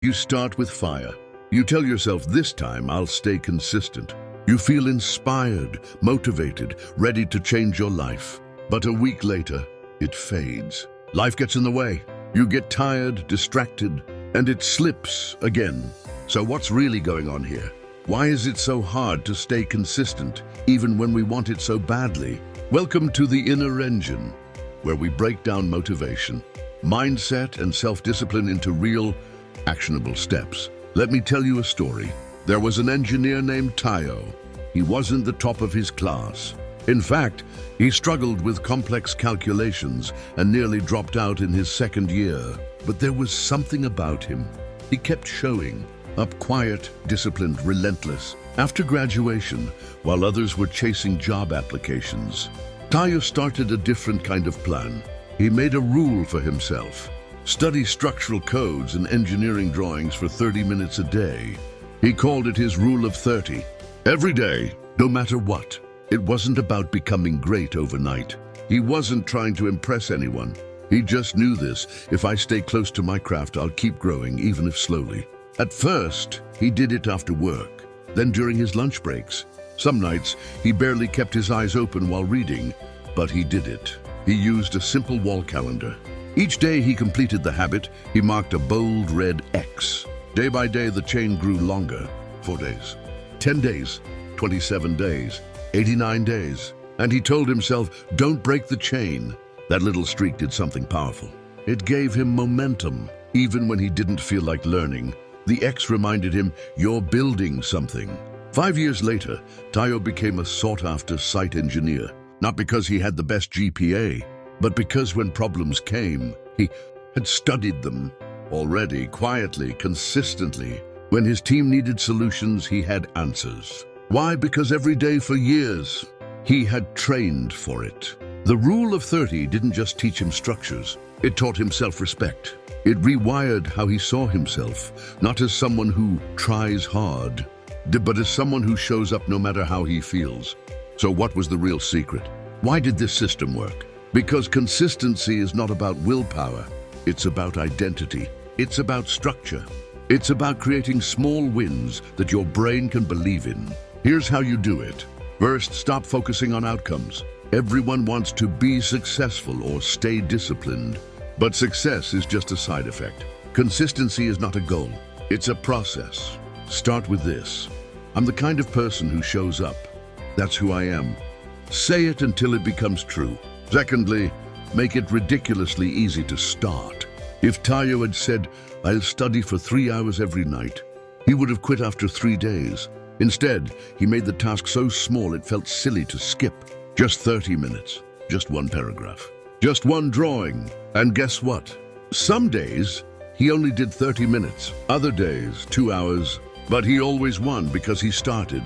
You start with fire. You tell yourself, this time I'll stay consistent. You feel inspired, motivated, ready to change your life. But a week later, it fades. Life gets in the way. You get tired, distracted, and it slips again. So what's really going on here? Why is it so hard to stay consistent, even when we want it so badly? Welcome to the Inner Engine, where we break down motivation, mindset, and self-discipline into real, actionable steps. Let me tell you a story. There was an engineer named Tayo. He wasn't the top of his class. In fact, he struggled with complex calculations and nearly dropped out in his second year. But there was something about him. He kept showing up, quiet, disciplined, relentless. After graduation, while others were chasing job applications, Tayo started a different kind of plan. He made a rule for himself: study structural codes and engineering drawings for 30 minutes a day. He called it his Rule of 30. Every day, no matter what. It wasn't about becoming great overnight. He wasn't trying to impress anyone. He just knew this: if I stay close to my craft, I'll keep growing, even if slowly. At first, he did it after work, then during his lunch breaks. Some nights, he barely kept his eyes open while reading, but he did it. He used a simple wall calendar. Each day he completed the habit, he marked a bold red X. Day by day, the chain grew longer. 4 days, 10 days, 27 days, 89 days. And he told himself, don't break the chain. That little streak did something powerful. It gave him momentum. Even when he didn't feel like learning, the X reminded him, you're building something. 5 years later, Tayo became a sought-after site engineer. Not because he had the best GPA, but because when problems came, he had studied them already, quietly, consistently. When his team needed solutions, he had answers. Why? Because every day for years, he had trained for it. The Rule of 30 didn't just teach him structures, it taught him self-respect. It rewired how he saw himself, not as someone who tries hard, but as someone who shows up no matter how he feels. So what was the real secret? Why did this system work? Because consistency is not about willpower. It's about identity. It's about structure. It's about creating small wins that your brain can believe in. Here's how you do it. First, stop focusing on outcomes. Everyone wants to be successful or stay disciplined, but success is just a side effect. Consistency is not a goal. It's a process. Start with this: I'm the kind of person who shows up. That's who I am. Say it until it becomes true. Secondly, make it ridiculously easy to start. If Tayo had said, I'll study for 3 hours every night, he would have quit after 3 days. Instead, he made the task so small it felt silly to skip. Just 30 minutes, just one paragraph, just one drawing. And guess what? Some days, he only did 30 minutes. Other days, 2 hours. But he always won because he started.